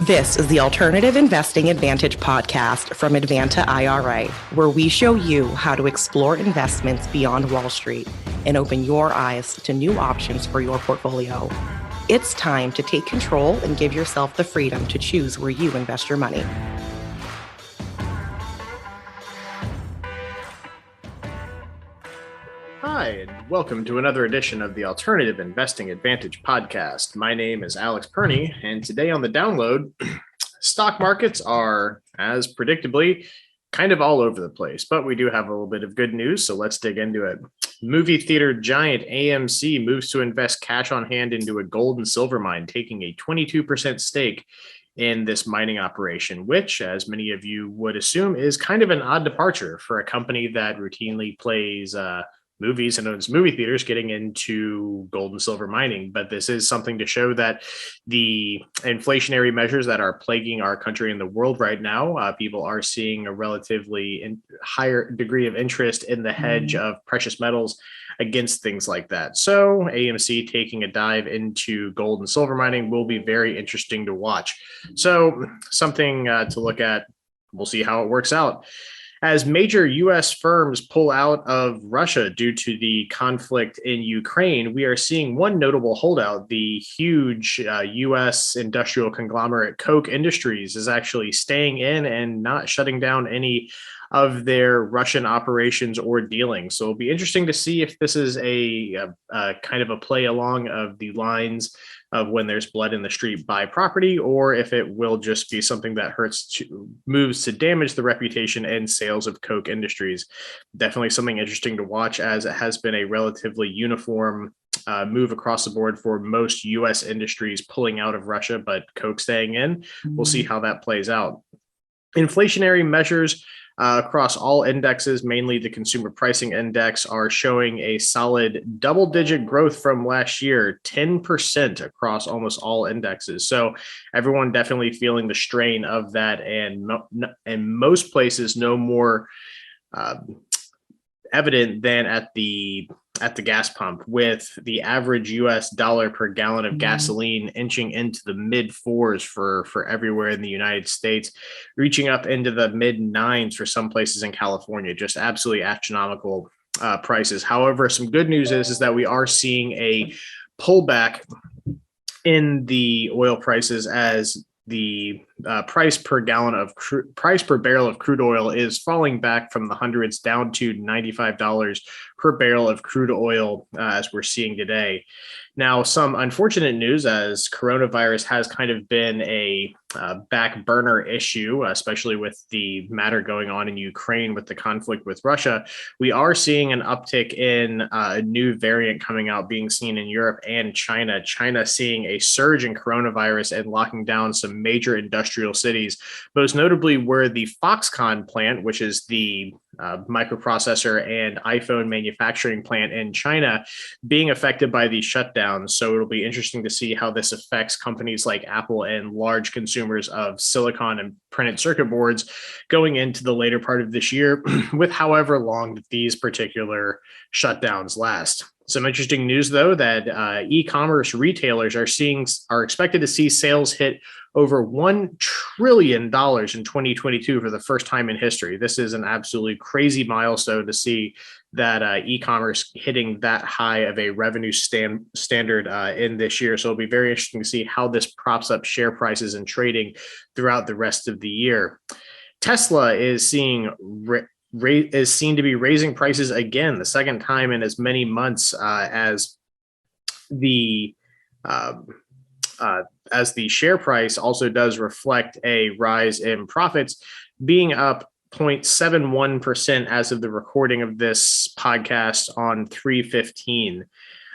This is the Alternative Investing Advantage podcast from Advanta IRA, where we show you how to explore investments beyond Wall Street and open your eyes to new options for your portfolio. It's time to take control and give yourself the freedom to choose where you invest your money. Hi, and welcome to another edition of the Alternative Investing Advantage podcast. My name is Alex Perny, and today on the download, stock markets are, as predictably, kind of all over the place, but we do have a little bit of good news, so let's dig into it. Movie theater giant AMC moves to invest cash on hand into a gold and silver mine, taking a 22% stake in this mining operation, which, as many of you would assume, is kind of an odd departure for a company that routinely plays movies and owns movie theaters getting into gold and silver mining. But this is something to show that the inflationary measures that are plaguing our country and the world right now, people are seeing a relatively higher degree of interest in the hedge of precious metals against things like that. So AMC taking a dive into gold and silver mining will be very interesting to watch. So something to look at. We'll see how it works out. As major U.S. firms pull out of Russia due to the conflict in Ukraine, we are seeing one notable holdout. The huge U.S. industrial conglomerate Koch Industries is actually staying in and not shutting down any of their Russian operations or dealings. So it'll be interesting to see if this is a kind of a play along of the lines of when there's blood in the street, buy property, or if it will just be something that moves to damage the reputation and sales of Koch Industries. Definitely something interesting to watch, as it has been a relatively uniform move across the board for most U.S. industries pulling out of Russia, but Koch staying in. We'll see how that plays out. Inflationary measures across all indexes, mainly the consumer pricing index, are showing a solid double-digit growth from last year, 10% across almost all indexes. So everyone definitely feeling the strain of that, and most places no more evident than at the gas pump, with the average US dollar per gallon of gasoline inching into the mid fours for everywhere in the United States, reaching up into the mid nines for some places in California. Just absolutely astronomical prices. However, some good news is that we are seeing a pullback in the oil prices, as the price per barrel of crude oil is falling back from the hundreds down to $95 per barrel of crude oil, as we're seeing today. Now, some unfortunate news, as coronavirus has kind of been a back burner issue, especially with the matter going on in Ukraine with the conflict with Russia. We are seeing an uptick in a new variant coming out, being seen in Europe and China. China seeing a surge in coronavirus and locking down some major industrial cities, most notably where the Foxconn plant, which is the microprocessor and iPhone manufacturing plant in China, being affected by these shutdowns. So it'll be interesting to see how this affects companies like Apple and large consumers of silicon and printed circuit boards going into the later part of this year, with however long these particular shutdowns last. Some interesting news, though, that e-commerce retailers are expected to see sales hit over $1 trillion in 2022 for the first time in history. This is an absolutely crazy milestone to see that e-commerce hitting that high of a revenue standard in this year. So it'll be very interesting to see how this props up share prices and trading throughout the rest of the year. Tesla is seen to be raising prices again, the second time in as many months, as the share price also does reflect a rise in profits, being up 0.71% as of the recording of this podcast on 3/15.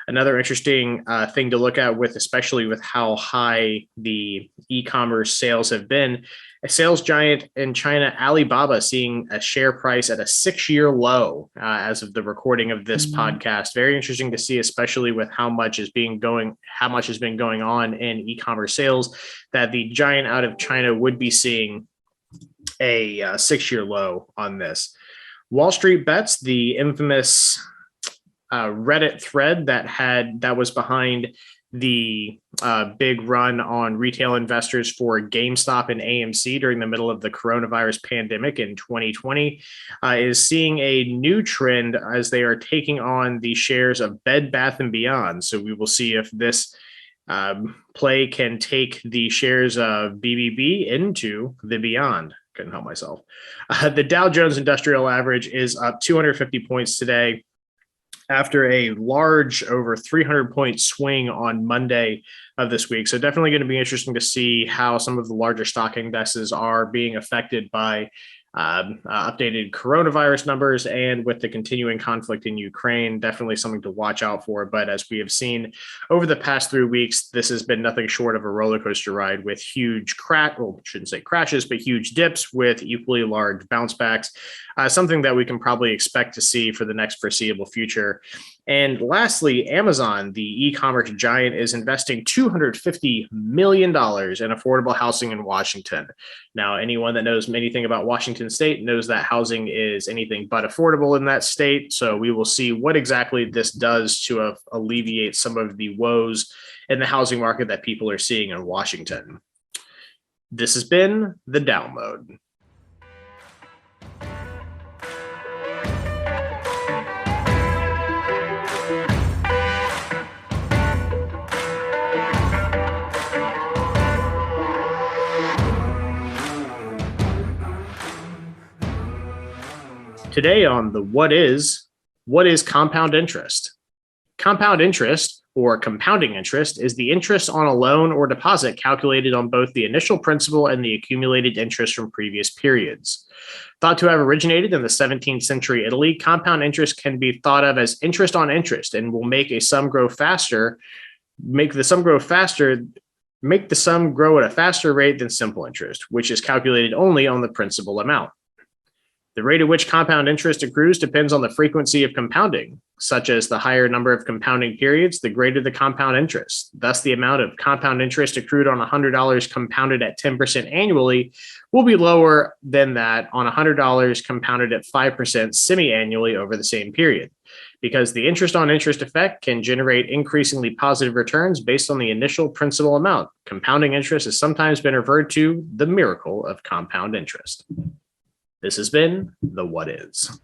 Another interesting thing to look at, especially with how high the e-commerce sales have been. A sales giant in China, Alibaba, seeing a share price at a 6-year low as of the recording of this podcast. Very interesting to see, especially with how much has been going on in e-commerce sales, that the giant out of China would be seeing a 6-year low on this. Wall Street Bets, the infamous Reddit thread that was behind the big run on retail investors for GameStop and AMC during the middle of the coronavirus pandemic in 2020 is seeing a new trend as they are taking on the shares of Bed Bath & Beyond. So we will see if this play can take the shares of BBB into the beyond. Couldn't help myself. The Dow Jones Industrial Average is up 250 points today, after a large over 300-point swing on Monday of this week. So definitely going to be interesting to see how some of the larger stock indexes are being affected by updated coronavirus numbers, and with the continuing conflict in Ukraine, definitely something to watch out for. But as we have seen over the past 3 weeks, this has been nothing short of a roller coaster ride with huge shouldn't say crashes, but huge dips with equally large bounce backs. Something that we can probably expect to see for the next foreseeable future. And lastly, Amazon, the e-commerce giant, is investing $250 million in affordable housing in Washington. Now, anyone that knows anything about Washington State knows that housing is anything but affordable in that state. So we will see what exactly this does to alleviate some of the woes in the housing market that people are seeing in Washington. This has been The Download. Today on the what is compound interest? Compound interest, or compounding interest, is the interest on a loan or deposit calculated on both the initial principal and the accumulated interest from previous periods. Thought to have originated in the 17th century Italy, compound interest can be thought of as interest on interest and will make the sum grow at a faster rate than simple interest, which is calculated only on the principal amount. The rate at which compound interest accrues depends on the frequency of compounding, such as the higher number of compounding periods, the greater the compound interest. Thus, the amount of compound interest accrued on $100 compounded at 10% annually will be lower than that on $100 compounded at 5% semi-annually over the same period. Because the interest on interest effect can generate increasingly positive returns based on the initial principal amount, compounding interest has sometimes been referred to the miracle of compound interest. This has been The What Is.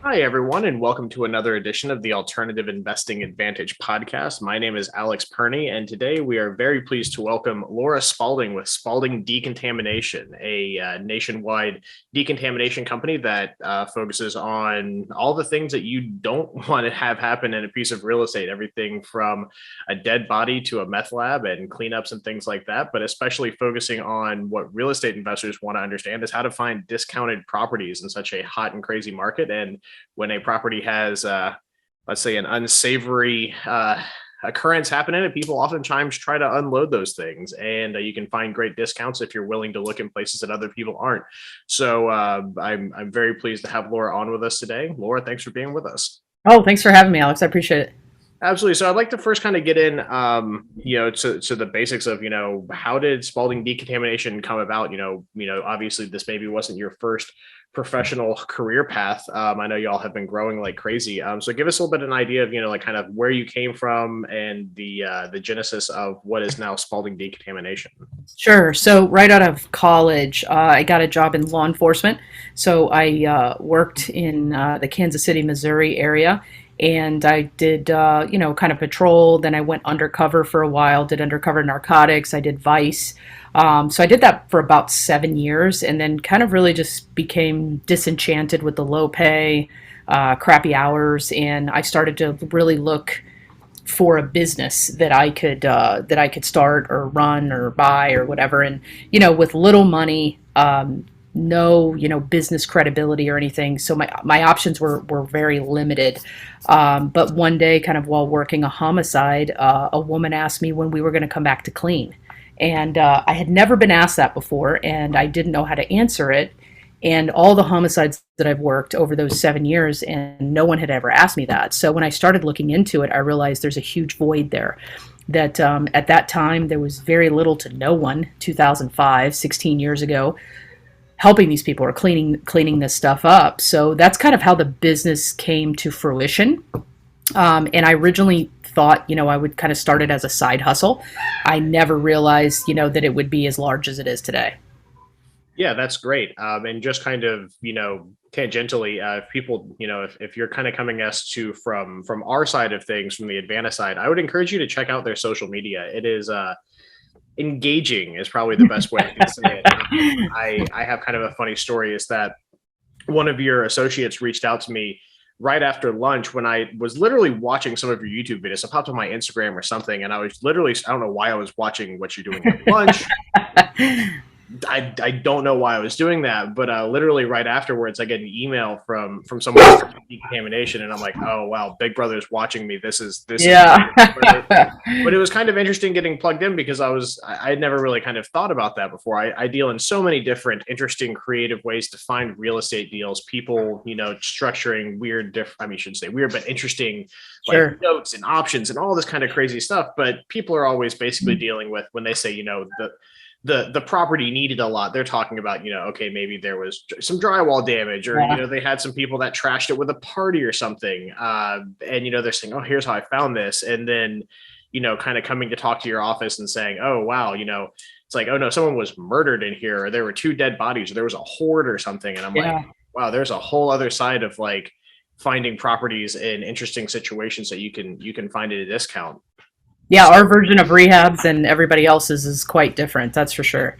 Hi, everyone, and welcome to another edition of the Alternative Investing Advantage podcast. My name is Alex Perny, and today we are very pleased to welcome Laura Spaulding with Spaulding Decontamination, a nationwide decontamination company that focuses on all the things that you don't want to have happen in a piece of real estate, everything from a dead body to a meth lab and cleanups and things like that, but especially focusing on what real estate investors want to understand is how to find discounted properties in such a hot and crazy market. And when a property has, let's say, an unsavory occurrence happen in it, people oftentimes try to unload those things, and you can find great discounts if you're willing to look in places that other people aren't. So I'm very pleased to have Laura on with us today. Laura, thanks for being with us. Oh, thanks for having me, Alex. I appreciate it. Absolutely. So I'd like to first kind of get in, to the basics of, how did Spaulding Decontamination come about? Obviously this maybe wasn't your first professional career path. I know y'all have been growing like crazy. So give us a little bit of an idea of, kind of where you came from and the genesis of what is now Spaulding Decontamination. Sure. So right out of college, I got a job in law enforcement. So I worked in the Kansas City, Missouri area. And I did, kind of patrol. Then I went undercover for a while, did undercover narcotics. I did Vice. So I did that for about 7 years and then kind of really just became disenchanted with the low pay, crappy hours. And I started to really look for a business that I could start or run or buy or whatever. And, with little money, no, business credibility or anything. So my options were very limited. But one day, kind of while working a homicide, a woman asked me when we were going to come back to clean. And I had never been asked that before, and I didn't know how to answer it. and all the homicides that I've worked over those 7 years, and no one had ever asked me that. So when I started looking into it, I realized there's a huge void there. That at that time, there was very little to no one, 2005, 16 years ago, helping these people or cleaning this stuff up. So that's kind of how the business came to fruition. And I originally thought, I would kind of start it as a side hustle. I never realized, that it would be as large as it is today. Yeah, that's great. And just kind of, tangentially, if people, if you're kind of coming as to from our side of things, from the Advanta side, I would encourage you to check out their social media. It is engaging is probably the best way to say it. I have kind of a funny story, is that one of your associates reached out to me right after lunch when I was literally watching some of your YouTube videos. It popped on my Instagram or something, and I don't know why I was watching what you're doing at lunch. I don't know why I was doing that, but literally right afterwards, I get an email from someone for decontamination, and I'm like, oh wow, Big Brother's watching me. This is. But it was kind of interesting getting plugged in, because I had never really kind of thought about that before. I deal in so many different interesting, creative ways to find real estate deals. People, structuring weird, I shouldn't say weird, but interesting, Sure. like notes and options and all this kind of crazy stuff. But people are always basically dealing with, when they say, the property needed a lot, they're talking about, okay, maybe there was some drywall damage, or, they had some people that trashed it with a party or something. And, they're saying, oh, here's how I found this. And then, kind of coming to talk to your office and saying, oh, wow, it's like, oh no, someone was murdered in here, or there were 2 dead bodies, or there was a hoard or something. And I'm like, wow, there's a whole other side of like finding properties in interesting situations that you can find at a discount. Yeah, our version of rehabs and everybody else's is quite different. That's for sure.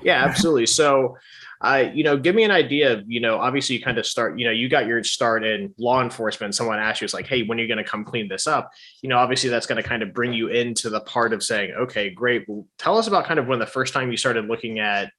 Yeah, absolutely. So, give me an idea of, obviously you kind of start, you got your start in law enforcement. Someone asked you, it's like, hey, when are you going to come clean this up? Obviously that's going to kind of bring you into the part of saying, okay, great. Well, tell us about kind of when the first time you started looking at,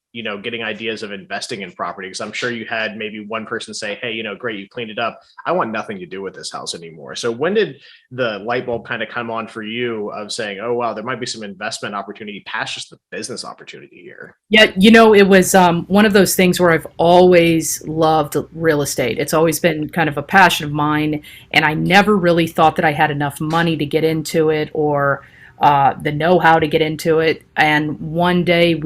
getting ideas of investing in property. Because I'm sure you had maybe one person say, hey, great, you cleaned it up. I want nothing to do with this house anymore. So when did the light bulb kind of come on for you of saying, oh, wow, there might be some investment opportunity past just the business opportunity here? Yeah, it was one of those things where I've always loved real estate. It's always been kind of a passion of mine, and I never really thought that I had enough money to get into it, or the know-how to get into it. And one day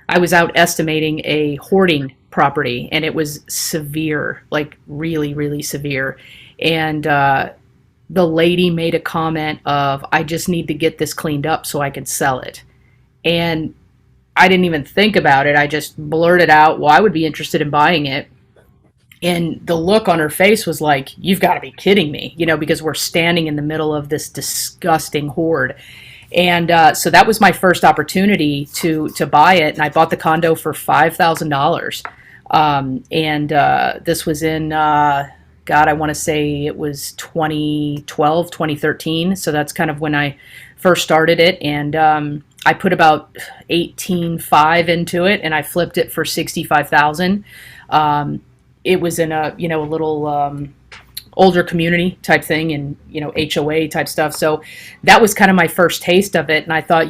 I was out estimating a hoarding property, and it was severe, like really, really severe. And the lady made a comment of, I just need to get this cleaned up so I can sell it. And I didn't even think about it. I just blurted out, well, I would be interested in buying it. And the look on her face was like, you've got to be kidding me, because we're standing in the middle of this disgusting hoard. And so that was my first opportunity to buy it. And I bought the condo for $5,000. This was in, God, I want to say it was 2012, 2013. So that's kind of when I first started it. And I put about 18.5 into it, and I flipped it for 65,000. It was in a, a little older community type thing, and HOA type stuff. So that was kind of my first taste of it. And I thought,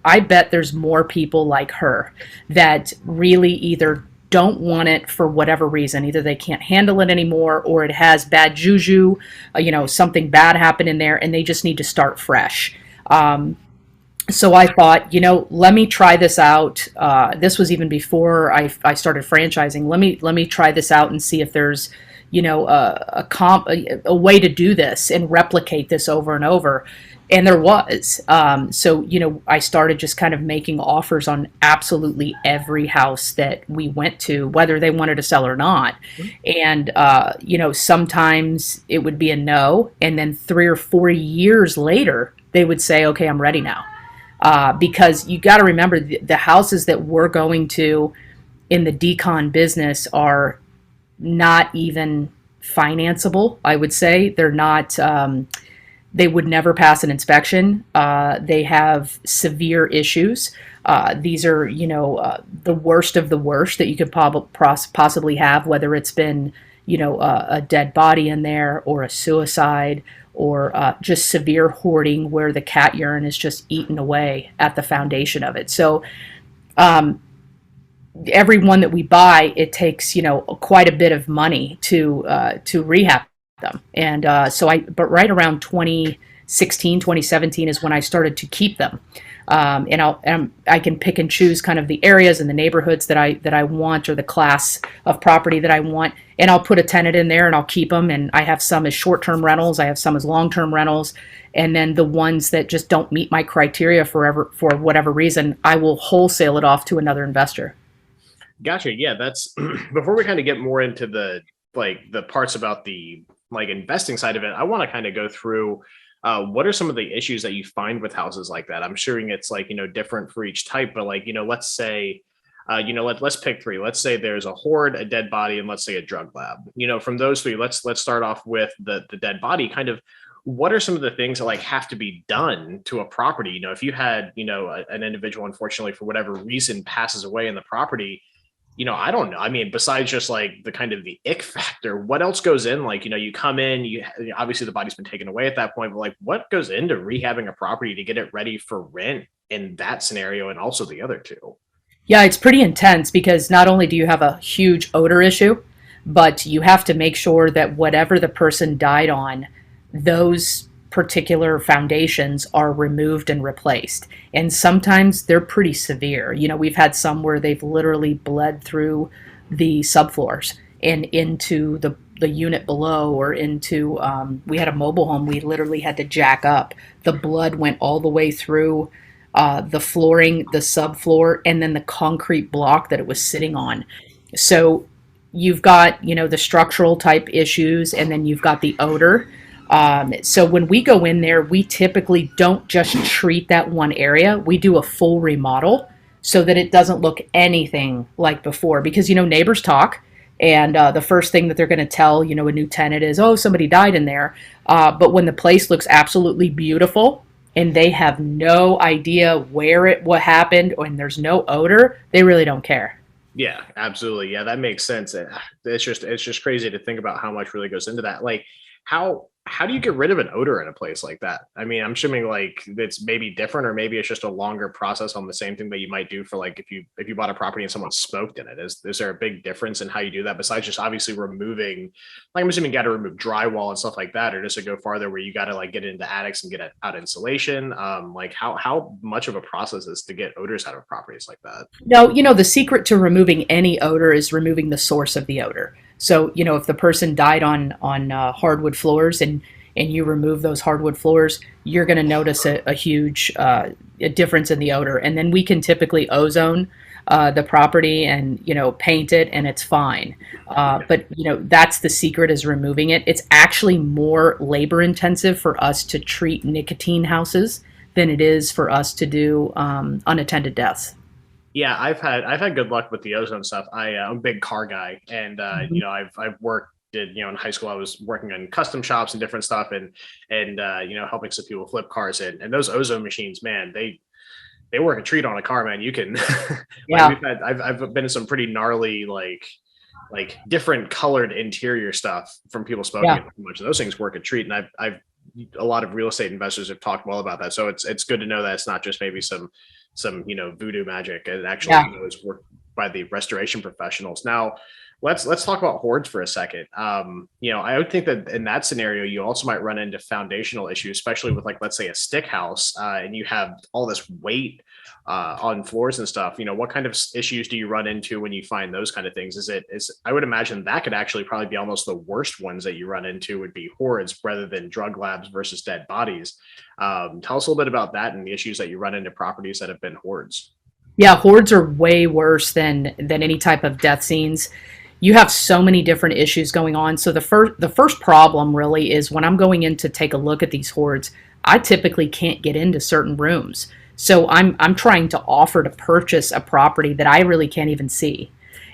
I bet there's more people like her that really either don't want it for whatever reason. Either they can't handle it anymore, or it has bad juju, something bad happened in there, and they just need to start fresh. So I thought, let me try this out. This was even before I started franchising. Let me try this out and see if there's a way to do this and replicate this over and over. And there was. So I started just kind of making offers on absolutely every house that we went to, whether they wanted to sell or not. And, sometimes it would be a no. And then 3 or 4 years later, they would say, okay, I'm ready now. Because you got to remember, the houses that we're going to in the Decon business are not even financeable, I would say. They're not, they would never pass an inspection. They have severe issues. These are, the worst of the worst that you could possibly have, whether it's been, a dead body in there, or a suicide, or just severe hoarding where the cat urine is just eaten away at the foundation of it. So every one that we buy, it takes, quite a bit of money to rehab them. And but right around 2016, 2017 is when I started to keep them. And I can pick and choose kind of the areas and the neighborhoods that I want, or the class of property that I want, and I'll put a tenant in there and I'll keep them. And I have some as short-term rentals, I have some as long-term rentals, and then the ones that just don't meet my criteria for whatever reason, I will wholesale it off to another investor. Gotcha. Yeah, that's before we kind of get more into the parts about the investing side of it. I want to kind of go through what are some of the issues that you find with houses like that. I'm sure it's different for each type, but let's say let's pick three. Let's say there's a hoard, a dead body, and let's say a drug lab. From those three, let's start off with the dead body. Kind of, what are some of the things that have to be done to a property? If you had an individual, unfortunately, for whatever reason, passes away in the property, I don't know. I mean, besides just the kind of the ick factor, what else goes in? You come in, obviously the body's been taken away at that point, but what goes into rehabbing a property to get it ready for rent in that scenario, and also the other two? Yeah, it's pretty intense, because not only do you have a huge odor issue, but you have to make sure that whatever the person died on, those particular foundations are removed and replaced. And sometimes they're pretty severe. We've had some where they've literally bled through the subfloors and into the unit below, or into, we had a mobile home, we literally had to jack up. The blood went all the way through the flooring, the subfloor, and then the concrete block that it was sitting on. So you've got, the structural type issues, and then you've got the odor. So when we go in there, we typically don't just treat that one area. We do a full remodel so that it doesn't look anything like before, because, neighbors talk, and the first thing that they're going to tell, a new tenant is, oh, somebody died in there. But when the place looks absolutely beautiful and they have no idea what happened, and there's no odor, they really don't care. Yeah, absolutely. Yeah, that makes sense. It's just crazy to think about how much really goes into that. How do you get rid of an odor in a place like that? I mean, I'm assuming it's maybe different, or maybe it's just a longer process on the same thing that you might do for if you bought a property and someone smoked in it. Is there a big difference in how you do that, besides just obviously removing, I'm assuming you got to remove drywall and stuff like that, or does it go farther where you got to get into attics and get out insulation? How much of a process is to get odors out of properties like that? No, the secret to removing any odor is removing the source of the odor. So, if the person died on hardwood floors, and you remove those hardwood floors, you're going to notice a huge difference in the odor. And then we can typically ozone the property and, paint it, and it's fine. But, that's the secret, is removing it. It's actually more labor intensive for us to treat nicotine houses than it is for us to do unattended deaths. Yeah, I've had good luck with the ozone stuff. I'm a big car guy, and I've worked. In high school, I was working on custom shops and different stuff, and helping some people flip cars in. And those ozone machines, man, they work a treat on a car, man. You can, Yeah. I've been in some pretty gnarly different colored interior stuff from people smoking it too much. And those things work a treat. And I've a lot of real estate investors have talked well about that. So it's good to know that it's not just maybe some voodoo magic. It actually is worked by the restoration professionals. Now, let's talk about hoards for a second. I would think that in that scenario, you also might run into foundational issues, especially with let's say a stick house, and you have all this weight on floors and stuff. What kind of issues do you run into when you find those kind of things? I would imagine that could actually probably be almost the worst ones that you run into would be hoards rather than drug labs versus dead bodies. Tell us a little bit about that and the issues that you run into properties that have been hoards. Yeah, hoards are way worse than any type of death scenes. You have so many different issues going on. So the first problem really is when I'm going in to take a look at these hoards, I typically can't get into certain rooms. So I'm trying to offer to purchase a property that I really can't even see.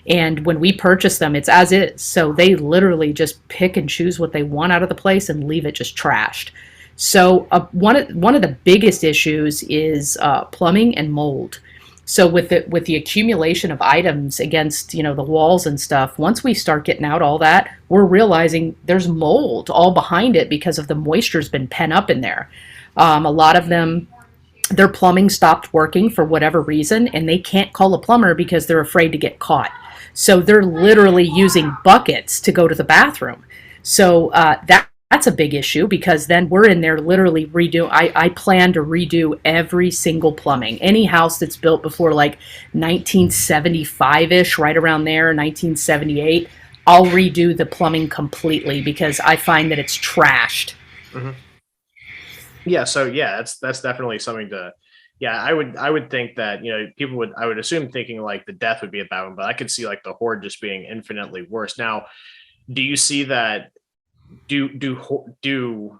And when we purchase them, it's as is. So they literally just pick and choose what they want out of the place and leave it just trashed. So one of the biggest issues is plumbing and mold. So with the accumulation of items against, the walls and stuff, once we start getting out all that, we're realizing there's mold all behind it because of the moisture's been pent up in there. A lot of them their plumbing stopped working for whatever reason, and they can't call a plumber because they're afraid to get caught. So they're literally using buckets to go to the bathroom. So that's a big issue, because then we're in there literally redo. I plan to redo every single plumbing. Any house that's built before like 1975-ish, right around there, 1978, I'll redo the plumbing completely because I find that it's trashed. Mm-hmm. Yeah. So yeah, that's definitely something to. Yeah, I would think that, people would, I would assume, thinking like the death would be a bad one, but I could see like the horde just being infinitely worse. Now, do you see that? Do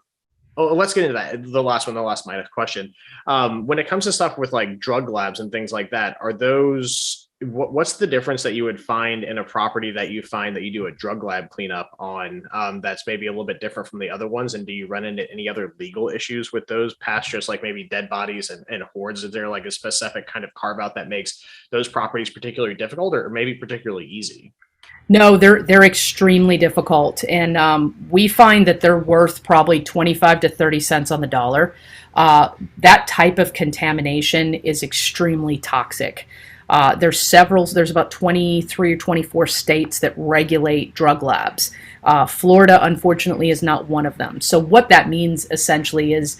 Oh, let's get into that. The last minor question. When it comes to stuff with like drug labs and things like that, are those what's the difference that you would find in a property that you find that you do a drug lab cleanup on, that's maybe a little bit different from the other ones? And do you run into any other legal issues with those past just like maybe dead bodies and hordes? Is there like a specific kind of carve out that makes those properties particularly difficult or maybe particularly easy? No, they're extremely difficult, and we find that they're worth probably 25 to 30 cents on the dollar. That type of contamination is extremely toxic. There's about 23 or 24 states that regulate drug labs. Florida, unfortunately, is not one of them. So what that means essentially is,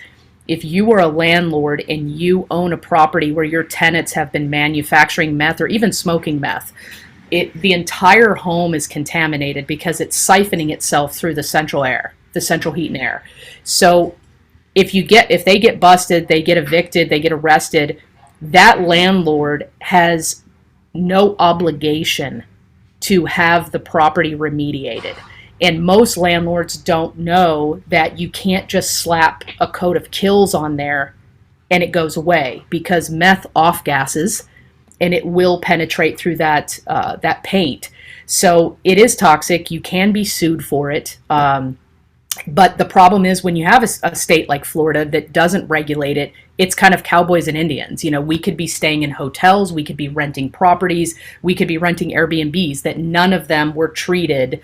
if you are a landlord and you own a property where your tenants have been manufacturing meth or even smoking meth, the entire home is contaminated because it's siphoning itself through the central air, the central heat and air. So if they get busted, they get evicted, they get arrested, that landlord has no obligation to have the property remediated. And most landlords don't know that you can't just slap a coat of Kills on there and it goes away, because meth off gases and it will penetrate through that paint. So it is toxic. You can be sued for it. But the problem is, when you have a state like Florida that doesn't regulate it, it's kind of cowboys and Indians. We could be staying in hotels, we could be renting properties, we could be renting Airbnbs that none of them were treated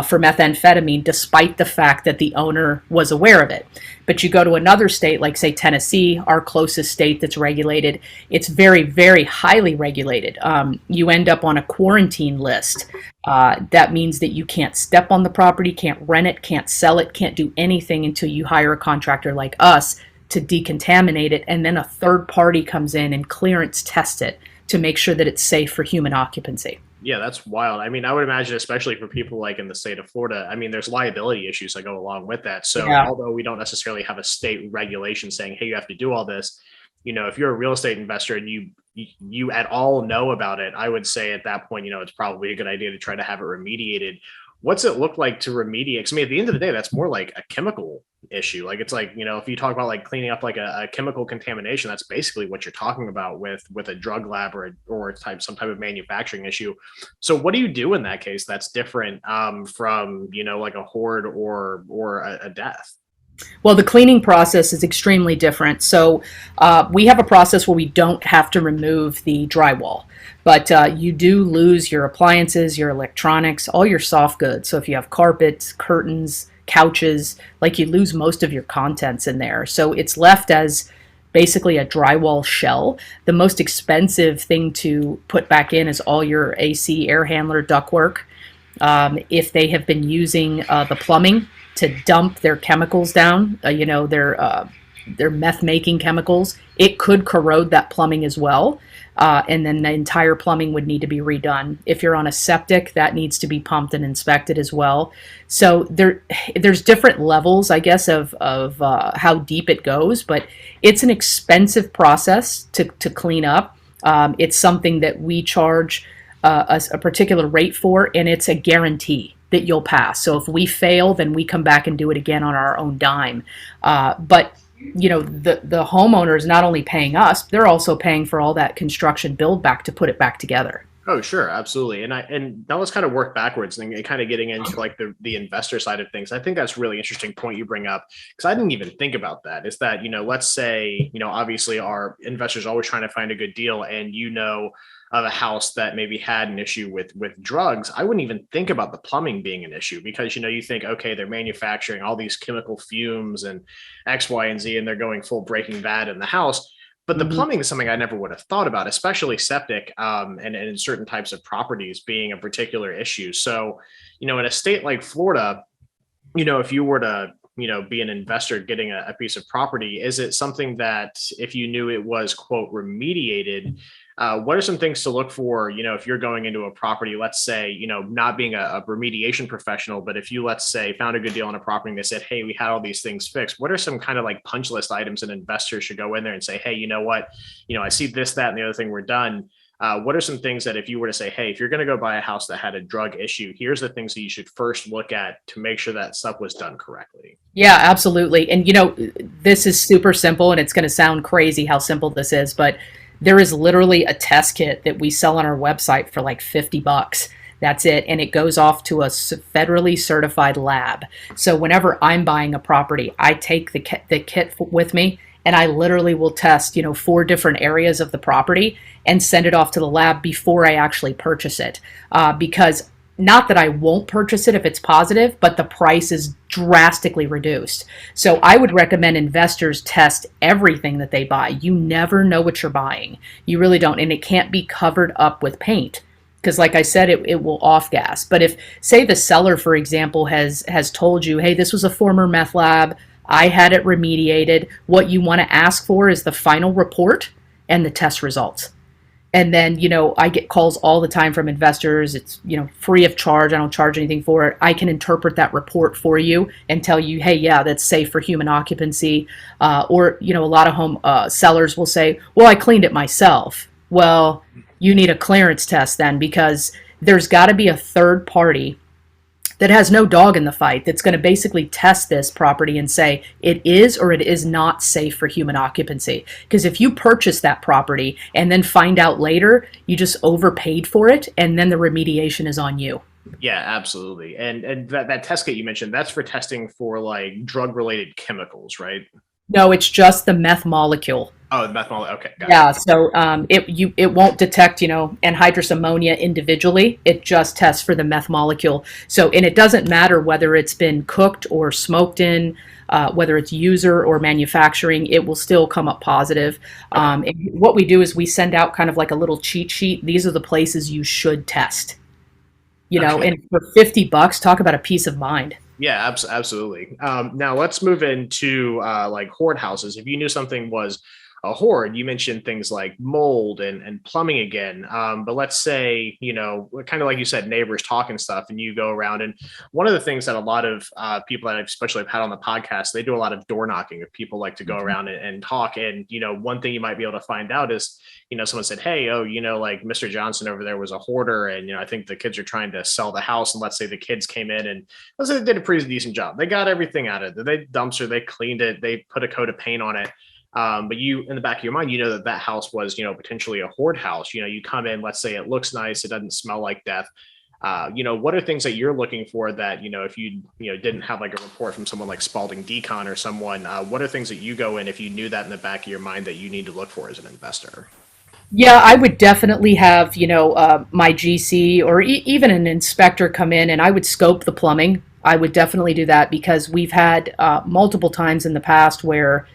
for methamphetamine, despite the fact that the owner was aware of it. But you go to another state, like say Tennessee, our closest state that's regulated, it's very, very highly regulated. You end up on a quarantine list. That means that you can't step on the property, can't rent it, can't sell it, can't do anything until you hire a contractor like us to decontaminate it, and then a third party comes in and clearance test it to make sure that it's safe for human occupancy. Yeah, that's wild. I mean, I would imagine, especially for people like in the state of Florida, I mean, there's liability issues that go along with that. So Yeah. although we don't necessarily have a state regulation saying, hey, you have to do all this, if you're a real estate investor and you at all know about it, I would say at that point, it's probably a good idea to try to have it remediated. What's it look like to remediate? Because I mean, at the end of the day, that's more like a chemical issue. Like it's like, if you talk about like cleaning up like a chemical contamination, that's basically what you're talking about with a drug lab or some type of manufacturing issue. So what do you do in that case that's different from, like a horde or a death? Well, the cleaning process is extremely different. So we have a process where we don't have to remove the drywall, but you do lose your appliances, your electronics, all your soft goods. So if you have carpets, curtains, couches, like you lose most of your contents in there. So it's left as basically a drywall shell. The most expensive thing to put back in is all your AC, air handler, ductwork. If they have been using the plumbing to dump their chemicals down, their meth-making chemicals, it could corrode that plumbing as well. And then the entire plumbing would need to be redone. If you're on a septic, that needs to be pumped and inspected as well. So there's different levels, I guess, of how deep it goes, but it's an expensive process to clean up. It's something that we charge a particular rate for, and it's a guarantee that you'll pass. So if we fail, then we come back and do it again on our own dime. But the homeowner is not only paying us, they're also paying for all that construction build back to put it back together. Oh, sure. Absolutely. And now let's kind of work backwards and kind of getting into like the investor side of things. I think that's a really interesting point you bring up, because I didn't even think about that. Is that, let's say, obviously our investors are always trying to find a good deal, and of a house that maybe had an issue with drugs, I wouldn't even think about the plumbing being an issue, because, you think, okay, they're manufacturing all these chemical fumes and X, Y, and Z, and they're going full Breaking Bad in the house. But the plumbing is something I never would have thought about, especially septic, and in certain types of properties being a particular issue. So, in a state like Florida, if you were to, be an investor getting a piece of property, is it something that if you knew it was, quote, remediated, what are some things to look for, if you're going into a property, let's say, not being a remediation professional, but if you, let's say, found a good deal on a property and they said, hey, we had all these things fixed, what are some kind of like punch list items an investor should go in there and say, hey, you know what, I see this, that, and the other thing we're done. What are some things that if you were to say, hey, if you're going to go buy a house that had a drug issue, here's the things that you should first look at to make sure that stuff was done correctly? Yeah, absolutely. And, this is super simple, and it's going to sound crazy how simple this is, but there is literally a test kit that we sell on our website for like $50. That's it. And it goes off to a federally certified lab. So whenever I'm buying a property, I take the kit with me, and I literally will test, 4 different areas of the property and send it off to the lab before I actually purchase it. Because not that I won't purchase it if it's positive, but the price is drastically reduced. So I would recommend investors test everything that they buy. You never know what you're buying. You really don't. And it can't be covered up with paint, because like I said, it will off gas. But if, say, the seller, for example, has told you, hey, this was a former meth lab, I had it remediated, what you want to ask for is the final report and the test results. And then, I get calls all the time from investors. It's, free of charge. I don't charge anything for it. I can interpret that report for you and tell you, hey, yeah, that's safe for human occupancy. Or, a lot of home sellers will say, well, I cleaned it myself. Well, you need a clearance test then, because there's got to be a third party that has no dog in the fight that's going to basically test this property and say it is or it is not safe for human occupancy. Because if you purchase that property and then find out later you just overpaid for it, and then the remediation is on you. Yeah, absolutely. And that test kit you mentioned, that's for testing for like drug related chemicals, right? No, it's just the meth molecule. Oh, the meth molecule. Okay. Yeah. So it won't detect, anhydrous ammonia individually. It just tests for the meth molecule. So, and it doesn't matter whether it's been cooked or smoked in, whether it's user or manufacturing, it will still come up positive. And what we do is we send out kind of like a little cheat sheet. These are the places you should test, and for $50, talk about a peace of mind. Yeah, absolutely. Now let's move into like hoard houses. If you knew something was a hoard, you mentioned things like mold and plumbing again. But let's say, kind of like you said, neighbors talking stuff, and you go around. And one of the things that a lot of people that I've especially have had on the podcast, they do a lot of door knocking. If people like to go around and talk, and one thing you might be able to find out is, someone said, hey, like Mr. Johnson over there was a hoarder, and I think the kids are trying to sell the house. And let's say the kids came in and let's say they did a pretty decent job. They got everything out of it. They dumpster, they cleaned it, they put a coat of paint on it. But you, in the back of your mind, that house was, potentially a hoard house. You come in, let's say it looks nice, it doesn't smell like death. What are things that you're looking for that, if you, didn't have like a report from someone like Spaulding Decon or someone, what are things that you go in if you knew that in the back of your mind that you need to look for as an investor? Yeah, I would definitely have, my GC or even an inspector come in, and I would scope the plumbing. I would definitely do that, because we've had multiple times in the past where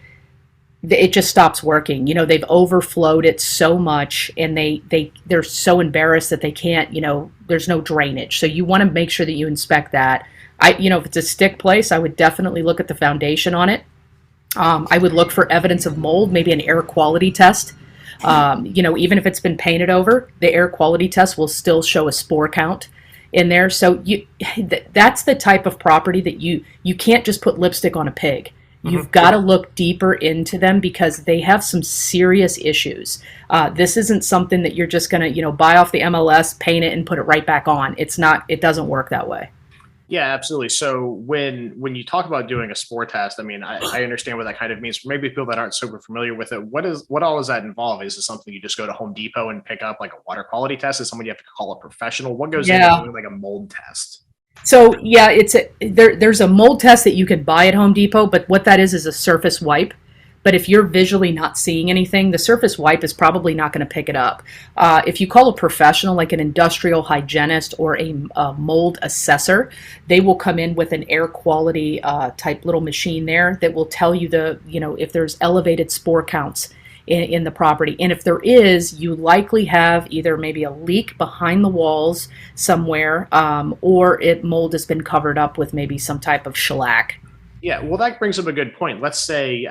it just stops working. They've overflowed it so much, and they're so embarrassed that they can't, there's no drainage. So you want to make sure that you inspect that. If it's a stick place, I would definitely look at the foundation on it. I would look for evidence of mold, maybe an air quality test. Even if it's been painted over, the air quality test will still show a spore count in there. So that's the type of property that you can't just put lipstick on a pig. You've got to look deeper into them, because they have some serious issues. This isn't something that you're just going to, buy off the MLS, paint it, and put it right back on. It's not. It doesn't work that way. Yeah, absolutely. So when you talk about doing a spore test, I understand what that kind of means. For maybe people that aren't super familiar with it, what all does that involve? Is it something you just go to Home Depot and pick up, like a water quality test? Is someone you have to call a professional? What goes into doing like a mold test? So yeah, there's a mold test that you can buy at Home Depot, but what that is a surface wipe. But if you're visually not seeing anything, the surface wipe is probably not going to pick it up. If you call a professional, like an industrial hygienist or a mold assessor, they will come in with an air quality type little machine there that will tell you if there's elevated spore counts in the property. And if there is, you likely have either maybe a leak behind the walls somewhere, or mold has been covered up with maybe some type of shellac. Yeah, well, that brings up a good point. Let's say,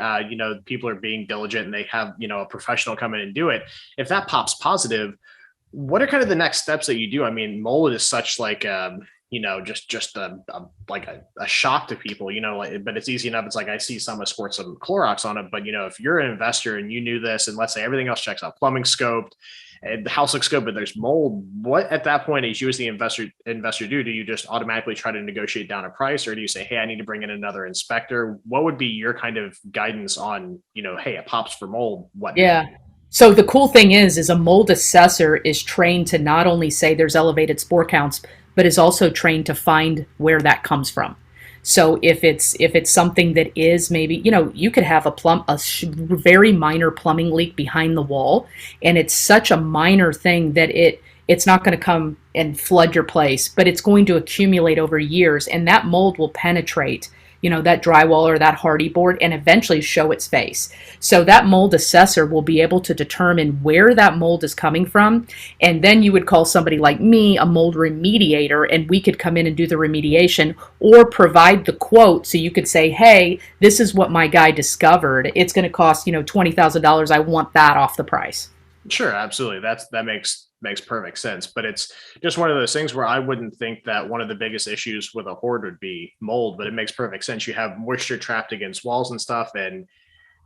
people are being diligent and they have, a professional come in and do it. If that pops positive, what are kind of the next steps that you do? I mean, mold is such like, just a shock to people, but it's easy enough. It's like, I see someone squirt some Clorox on it, but if you're an investor and you knew this, and let's say everything else checks out, plumbing scoped, and the house looks good, but there's mold. What at that point, as you as the investor do you just automatically try to negotiate down a price, or do you say, hey, I need to bring in another inspector? What would be your kind of guidance on, hey, it pops for mold? What? Yeah. So the cool thing is a mold assessor is trained to not only say there's elevated spore counts, but is also trained to find where that comes from. So if it's something that is maybe, you could have a very minor plumbing leak behind the wall, and it's such a minor thing that it's not going to come and flood your place, but it's going to accumulate over years, and that mold will penetrate that drywall or that hardy board and eventually show its face. So that mold assessor will be able to determine where that mold is coming from. And then you would call somebody like me, a mold remediator, and we could come in and do the remediation or provide the quote. So you could say, hey, this is what my guy discovered. It's going to cost, $20,000. I want that off the price. Sure, absolutely. That makes perfect sense. But it's just one of those things where I wouldn't think that one of the biggest issues with a hoard would be mold, but it makes perfect sense. You have moisture trapped against walls and stuff. And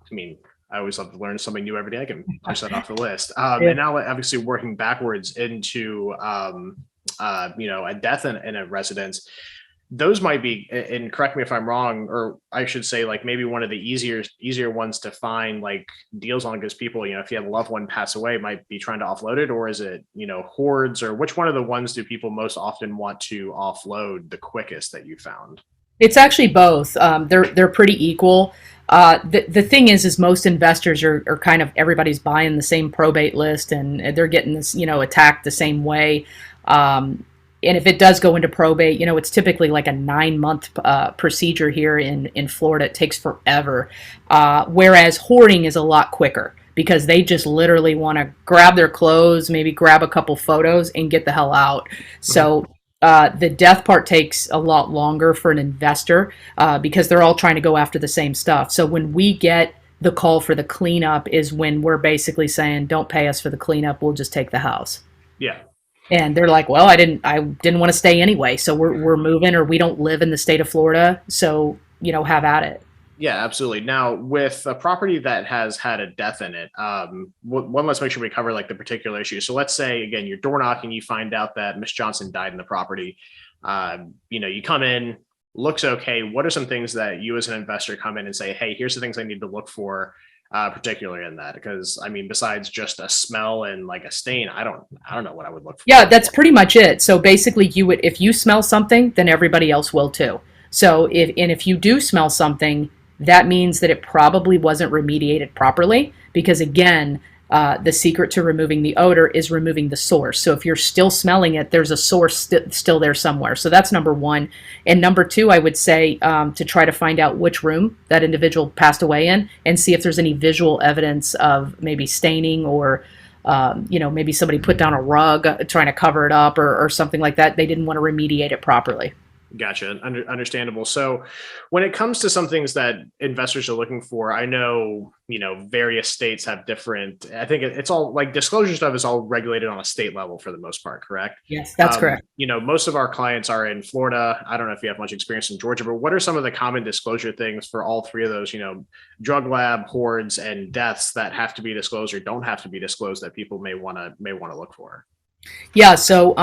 I mean, I always love to learn something new every day. I can push that off the list. Yeah. And now obviously working backwards into, a death in a residence. Those might be, and correct me if I'm wrong, or I should say like maybe one of the easier ones to find like deals on, because people, if you have a loved one pass away, might be trying to offload it, or is it, hoards, or which one of the ones do people most often want to offload the quickest that you found? It's actually both. They're pretty equal. The thing is most investors are kind of, everybody's buying the same probate list, and they're getting this, attacked the same way. And if it does go into probate, it's typically like a 9-month procedure here in Florida. It takes forever. Whereas hoarding is a lot quicker, because they just literally want to grab their clothes, maybe grab a couple photos and get the hell out. So the death part takes a lot longer for an investor because they're all trying to go after the same stuff. So when we get the call for the cleanup is when we're basically saying, don't pay us for the cleanup, we'll just take the house. Yeah. And they're like, well, I didn't want to stay anyway, so we're moving, or we don't live in the state of Florida, so have at it. Yeah, absolutely. Now, with a property that has had a death in it, let's make sure we cover like the particular issue. So let's say again, you're door knocking, you find out that Miss Johnson died in the property. You come in, looks okay. What are some things that you as an investor come in and say, hey, here's the things I need to look for? Particularly in that, because I mean, besides just a smell and like a stain, I don't know what I would look for. Yeah, that's pretty much it. So basically, if you smell something, then everybody else will too. So if you do smell something, that means that it probably wasn't remediated properly, because again, the secret to removing the odor is removing the source. So if you're still smelling it, there's a source still there somewhere. So that's number one. And number two, I would say to try to find out which room that individual passed away in, and see if there's any visual evidence of maybe staining, or maybe somebody put down a rug trying to cover it up, or something like that. They didn't want to remediate it properly. Gotcha. Understandable. So when it comes to some things that investors are looking for, I know, various states have different, I think it's all like disclosure stuff is all regulated on a state level for the most part, correct? Yes, that's correct. Most of our clients are in Florida. I don't know if you have much experience in Georgia, but what are some of the common disclosure things for all three of those, drug lab, hoards, and deaths that have to be disclosed or don't have to be disclosed that people may want to look for? Yeah, so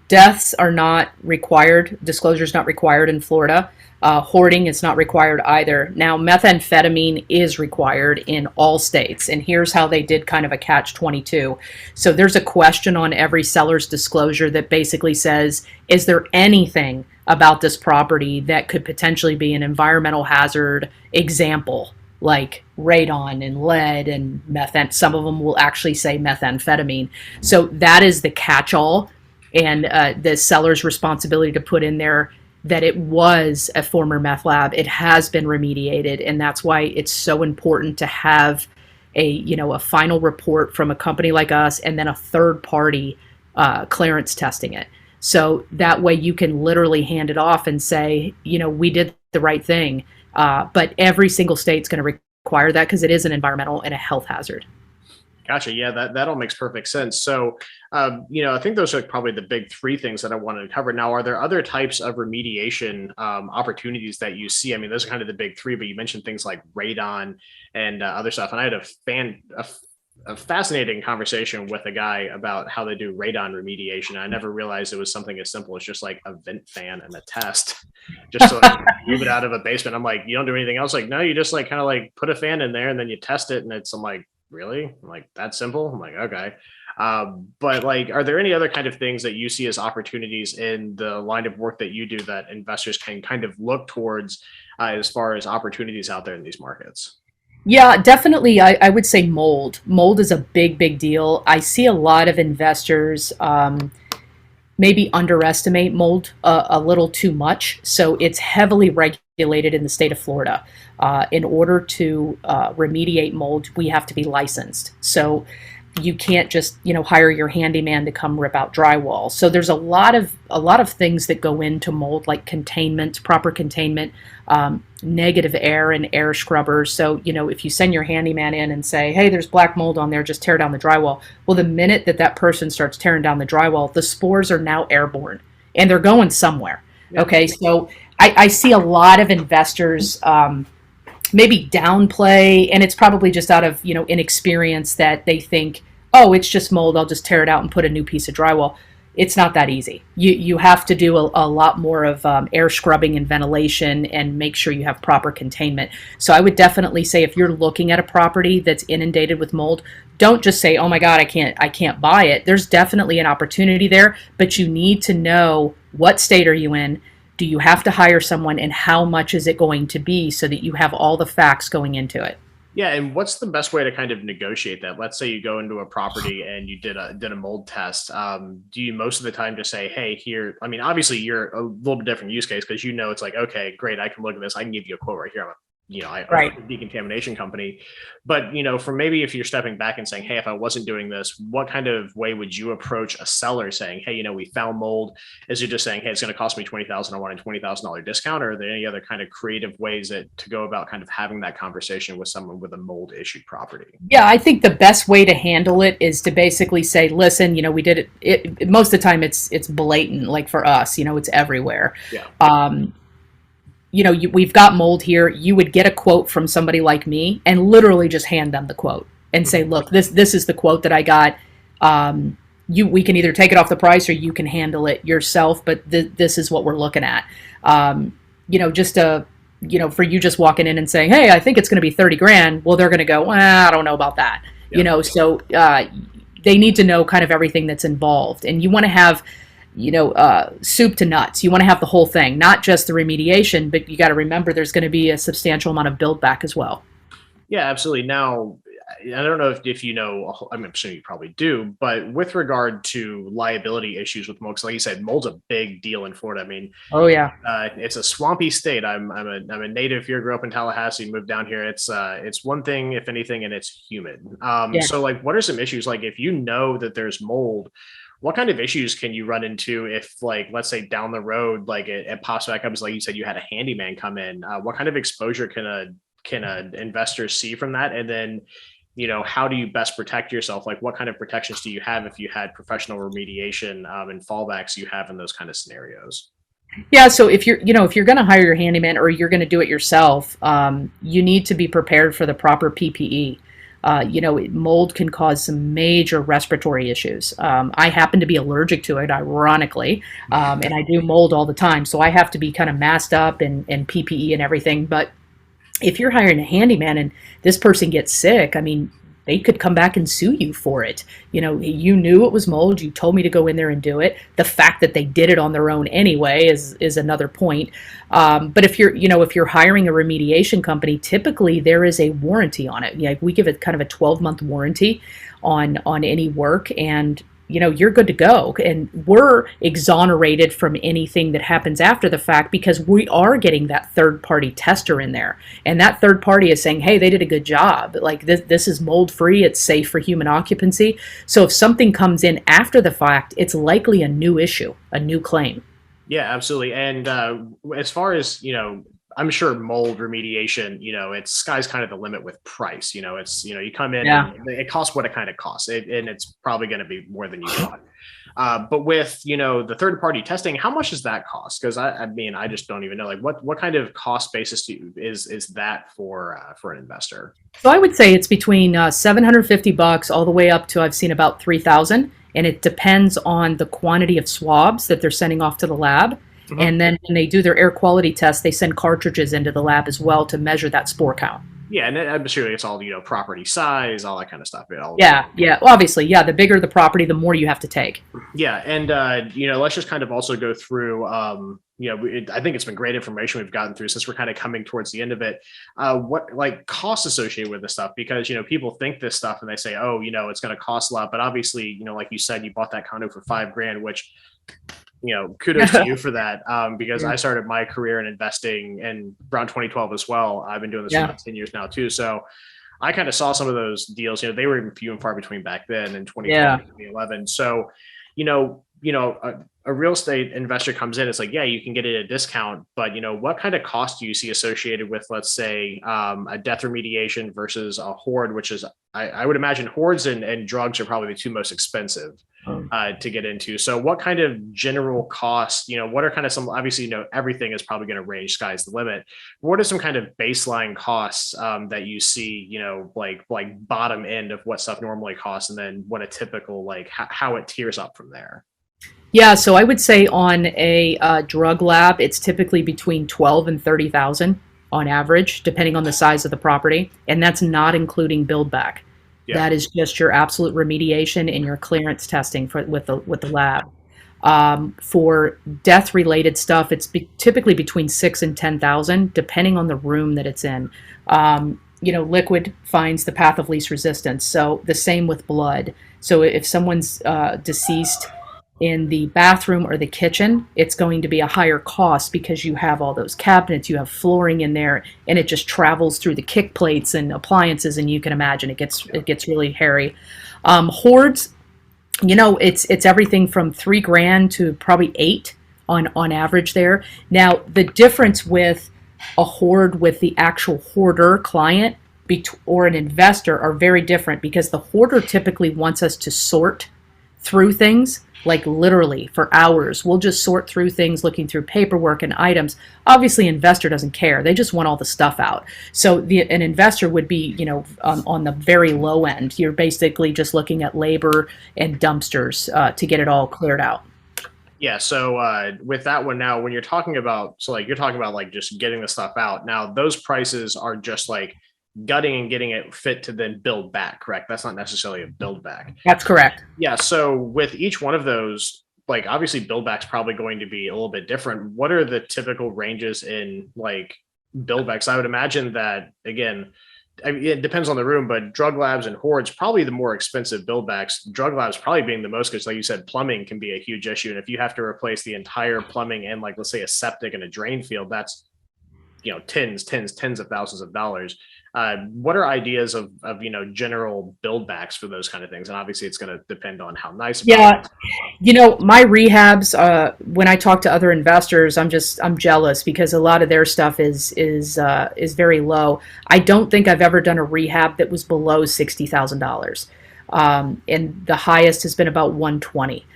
deaths are not required. Disclosure is not required in Florida. Hoarding is not required either. Now, methamphetamine is required in all states, and here's how they did kind of a catch-22. So there's a question on every seller's disclosure that basically says, is there anything about this property that could potentially be an environmental hazard? Example, like radon and lead and methane. Some of them will actually say methamphetamine. So that is the catch-all, and the seller's responsibility to put in there that it was a former meth lab. It has been remediated, and that's why it's so important to have a final report from a company like us, and then a third party clearance testing it. So that way you can literally hand it off and say, we did the right thing. But every single state's going to require that because it is an environmental and a health hazard. Gotcha. Yeah, that all makes perfect sense. So, I think those are probably the big three things that I wanted to cover. Now, are there other types of remediation opportunities that you see? I mean, those are kind of the big three, but you mentioned things like radon and other stuff. And I had a fascinating conversation with a guy about how they do radon remediation. I never realized it was something as simple as just like a vent fan and a test, just to like move it out of a basement. I'm like, you don't do anything else? Like, no, you just like kind of like put a fan in there and then you test it, and I'm like, really? I'm like, that simple? I'm like, okay. But like, are there any other kind of things that you see as opportunities in the line of work that you do that investors can kind of look towards as far as opportunities out there in these markets? Yeah, definitely. I would say mold. Mold is a big deal. I see a lot of investors maybe underestimate mold a little too much. So it's heavily regulated in the state of Florida. In order to remediate mold, we have to be licensed. So you can't just hire your handyman to come rip out drywall. So there's a lot of things that go into mold, like containment, proper containment, negative air and air scrubbers. So if you send your handyman in and say, hey, there's black mold on there, just tear down the drywall. Well, the minute that person starts tearing down the drywall, the spores are now airborne and they're going somewhere. Okay, so I see a lot of investors maybe downplay, and it's probably just out of inexperience, that they think, oh, it's just mold, I'll just tear it out and put a new piece of drywall. It's not that easy. You have to do a lot more of air scrubbing and ventilation, and make sure you have proper containment. So I would definitely say, if you're looking at a property that's inundated with mold, don't just say, oh my God, I can't buy it. There's definitely an opportunity there, but you need to know, what state are you in? Do you have to hire someone, and how much is it going to be, so that you have all the facts going into it? Yeah, and what's the best way to kind of negotiate that? Let's say you go into a property and you did a mold test. Do you most of the time just say, hey, here, I mean, obviously you're a little bit different use case, because it's like, okay, great, I can look at this, I can give you a quote right here. I'm a decontamination company. But, for maybe if you're stepping back and saying, hey, if I wasn't doing this, what kind of way would you approach a seller saying, hey, we found mold? Is it just saying, hey, it's going to cost me $20,000, I want a $20,000 discount? Or are there any other kind of creative ways to go about kind of having that conversation with someone with a mold issued property? Yeah, I think the best way to handle it is to basically say, listen, we did it. Most of the time it's blatant, like for us, it's everywhere. Yeah. We've got mold here. You would get a quote from somebody like me and literally just hand them the quote and say, look, this is the quote that I got. We can either take it off the price, or you can handle it yourself, but this is what we're looking at. For you just walking in and saying, hey, I think it's going to be 30 grand. Well, they're going to go, I don't know about that. Yeah. So they need to know kind of everything that's involved, and you want to have soup to nuts. You want to have the whole thing, not just the remediation, but you got to remember there's going to be a substantial amount of build back as well. Yeah, absolutely. Now, I don't know if I'm assuming you probably do, but with regard to liability issues with mold, like you said, mold's a big deal in Florida. I mean, oh yeah, it's a swampy state. I'm a native here, grew up in Tallahassee, moved down here. It's one thing, if anything, and it's humid. So like, what are some issues? Like, if that there's mold, what kind of issues can you run into if, like, let's say down the road, like it pops back up, as like you said, you had a handyman come in? What kind of exposure can a investor see from that? And then, how do you best protect yourself? Like, what kind of protections do you have if you had professional remediation and fallbacks you have in those kind of scenarios? Yeah, so if you're going to hire your handyman, or you're going to do it yourself, you need to be prepared for the proper PPE. Mold can cause some major respiratory issues. I happen to be allergic to it, ironically, and I do mold all the time, so I have to be kind of masked up and PPE and everything. But if you're hiring a handyman and this person gets sick, I mean, they could come back and sue you for it. You knew it was mold. You told me to go in there and do it. The fact that they did it on their own anyway is another point. But if you're hiring a remediation company, typically there is a warranty on it. We give it kind of a 12-month warranty on any work, and you're good to go. And we're exonerated from anything that happens after the fact because we are getting that third party tester in there. And that third party is saying, hey, they did a good job. Like this is mold free. It's safe for human occupancy. So if something comes in after the fact, it's likely a new issue, a new claim. Yeah, absolutely. And as far as, I'm sure mold remediation, it's sky's kind of the limit with price. It's, you come in, and it costs what it kind of costs, and it's probably going to be more than you thought. But with, the third party testing, how much does that cost? Because I mean, I just don't even know, like what kind of cost basis is that for an investor? So I would say it's between $750 all the way up to, I've seen about 3,000, and it depends on the quantity of swabs that they're sending off to the lab. Mm-hmm. And then when they do their air quality test, they send cartridges into the lab as well to measure that spore count. Yeah, and I'm sure it's all, property size, all that kind of stuff. Yeah. Well, obviously, yeah, the bigger the property, the more you have to take. Yeah, and, let's just kind of also go through, I think it's been great information we've gotten through since we're kind of coming towards the end of it. What, like, costs associated with this stuff? Because, people think this stuff and they say, oh, it's going to cost a lot. But obviously, like you said, you bought that condo for $5,000, which, kudos to you for that. Because I started my career in investing in around 2012 as well. I've been doing this for about 10 years now too. So I kind of saw some of those deals, they were even few and far between back then in 2012, 2011. So, a real estate investor comes in, it's like, yeah, you can get it at a discount, but what kind of cost do you see associated with, let's say, a death remediation versus a hoard, which is, I would imagine hoards and drugs are probably the two most expensive to get into. So what kind of general cost, what are kind of some, obviously, everything is probably going to range, sky's the limit. What are some kind of baseline costs that you see, like bottom end of what stuff normally costs, and then what a typical, like how it tiers up from there? Yeah, so I would say on a drug lab, it's typically between 12 and 30,000 on average, depending on the size of the property, and that's not including build back. Yeah. That is just your absolute remediation and your clearance testing with the lab. For death related stuff, it's typically between 6 and 10,000, depending on the room that it's in. Liquid finds the path of least resistance, so the same with blood. So if someone's deceased in the bathroom or the kitchen, it's going to be a higher cost because you have all those cabinets, you have flooring in there, and it just travels through the kick plates and appliances, and you can imagine it gets really hairy. Hoards, it's everything from $3,000 to probably $8,000 on average there. Now, the difference with a hoard with the actual hoarder client or an investor are very different, because the hoarder typically wants us to sort through things, like literally for hours. We'll just sort through things, looking through paperwork and items. Obviously, investor doesn't care. They just want all the stuff out. So an investor would be, on the very low end. You're basically just looking at labor and dumpsters to get it all cleared out. Yeah. So with that one now, when you're talking about, like just getting the stuff out. Now, those prices are just like gutting and getting it fit to then build back, correct? That's not necessarily a build back. That's correct. Yeah. So with each one of those, like obviously build back's probably going to be a little bit different. What are the typical ranges in like build backs? I would imagine that, again, it depends on the room, but drug labs and hoards, probably the more expensive build backs. Drug labs probably being the most, because like you said, plumbing can be a huge issue. And if you have to replace the entire plumbing and, like, let's say a septic and a drain field, that's, tens of thousands of dollars. What are ideas of general build backs for those kind of things? And obviously it's going to depend on how nice. Yeah. My rehabs, when I talk to other investors, I'm jealous, because a lot of their stuff is very low. I don't think I've ever done a rehab that was below $60,000. And the highest has been about 120.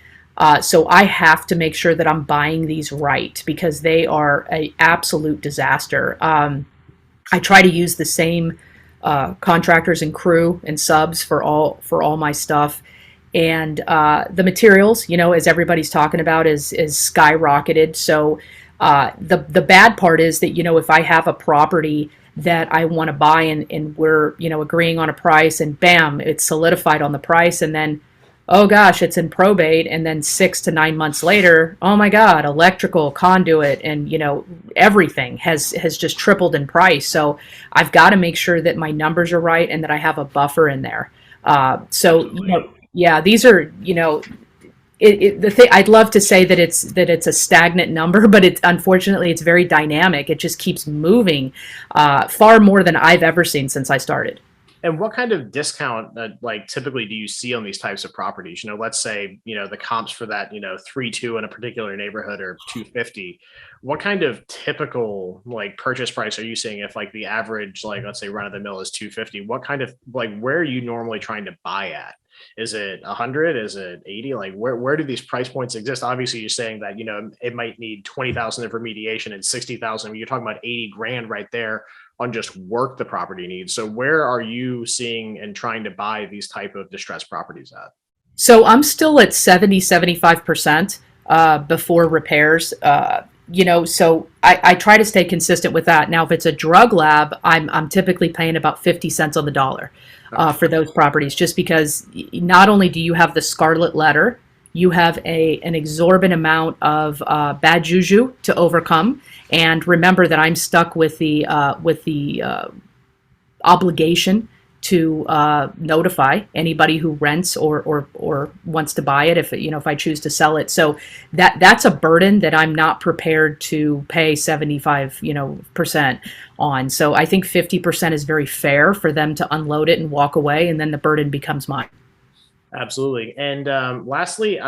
So I have to make sure that I'm buying these right, because they are an absolute disaster. I try to use the same contractors and crew and subs for all my stuff, and the materials, as everybody's talking about, is skyrocketed. So the bad part is that if I have a property that I want to buy and we're agreeing on a price, and bam, it's solidified on the price, and then, oh gosh, it's in probate, and then 6 to 9 months later, oh my God, electrical, conduit, and everything has just tripled in price. So I've got to make sure that my numbers are right and that I have a buffer in there. Yeah, these are the thing, I'd love to say that it's a stagnant number, but unfortunately it's very dynamic. It just keeps moving, far more than I've ever seen since I started. And what kind of discount, like typically do you see on these types of properties? Let's say, the comps for that, 3.2 in a particular neighborhood are 250. What kind of typical like purchase price are you seeing if like the average, like let's say run of the mill is 250? What kind of like, where are you normally trying to buy at? Is it 100? Is it 80? Like where do these price points exist? Obviously you're saying that, it might need 20,000 of remediation and 60,000. You're talking about 80 grand right there on just work the property needs. So where are you seeing and trying to buy these type of distressed properties at? So I'm still at 75% before repairs. So I try to stay consistent with that. Now, if it's a drug lab, I'm typically paying about 50 cents on the dollar for those properties, just because not only do you have the scarlet letter, you have an exorbitant amount of bad juju to overcome. And remember that I'm stuck with the obligation to notify anybody who rents or wants to buy it if I choose to sell it. So that's a burden that I'm not prepared to pay 75% on. So I think 50% is very fair for them to unload it and walk away, and then the burden becomes mine. Absolutely. And lastly,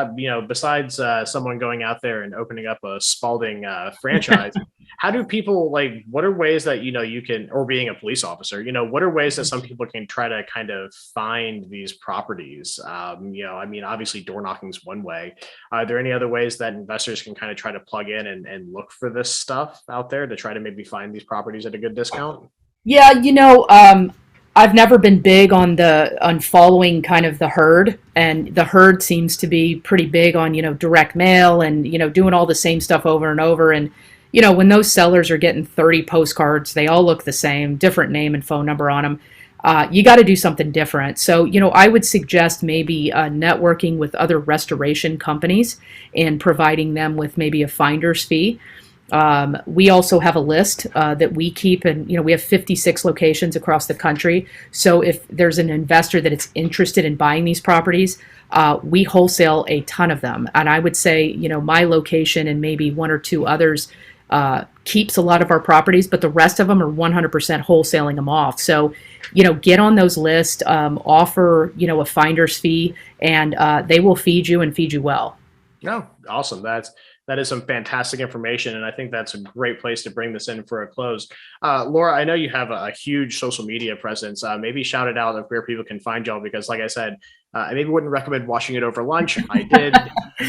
besides someone going out there and opening up a Spaulding franchise, how do people what are ways that, you can, or being a police officer, what are ways that some people can try to kind of find these properties? Obviously door knocking is one way. Are there any other ways that investors can kind of try to plug in and look for this stuff out there to try to maybe find these properties at a good discount? Yeah, I've never been big on following kind of the herd, and the herd seems to be pretty big on, direct mail and, doing all the same stuff over and over. And, when those sellers are getting 30 postcards, they all look the same, different name and phone number on them. You got to do something different. So, I would suggest maybe networking with other restoration companies and providing them with maybe a finder's fee. We also have a list that we keep, and we have 56 locations across the country. So if there's an investor that is interested in buying these properties, we wholesale a ton of them. And I would say, my location and maybe one or two others keeps a lot of our properties, but the rest of them are 100% wholesaling them off. So, get on those lists, offer, a finder's fee, and they will feed you and feed you well. No, awesome. That is some fantastic information, and I think that's a great place to bring this in for a close. Laura, I know you have a huge social media presence. Maybe shout it out of where people can find y'all, because like I said, I maybe wouldn't recommend watching it over lunch. I did.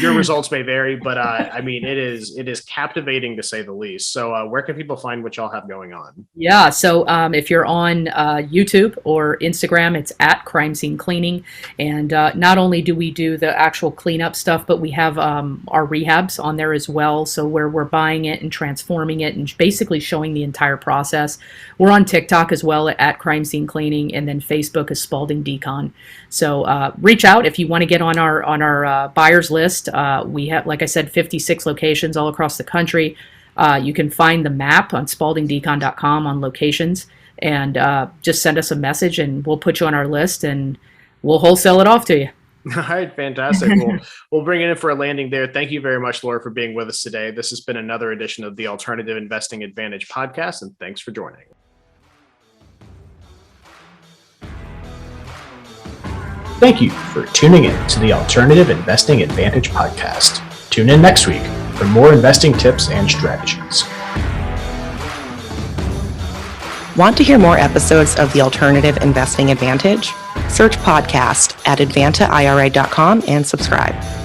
Your results may vary, but it is captivating to say the least. So where can people find what y'all have going on? Yeah. So if you're on YouTube or Instagram, it's at Crime Scene Cleaning. And not only do we do the actual cleanup stuff, but we have our rehabs on there as well. So where we're buying it and transforming it and basically showing the entire process. We're on TikTok as well at Crime Scene Cleaning, and then Facebook is Spaulding Decon. So reach out if you want to get on our buyers list. We have, like I said, 56 locations all across the country. You can find the map on spaldingdecon.com on locations, and just send us a message and we'll put you on our list and we'll wholesale it off to you. All right, fantastic. We'll bring it in for a landing there. Thank you very much, Laura, for being with us today. This has been another edition of the Alternative Investing Advantage podcast, and thanks for joining. Thank you for tuning in to the Alternative Investing Advantage podcast. Tune in next week for more investing tips and strategies. Want to hear more episodes of the Alternative Investing Advantage? Search podcast at advantaira.com and subscribe.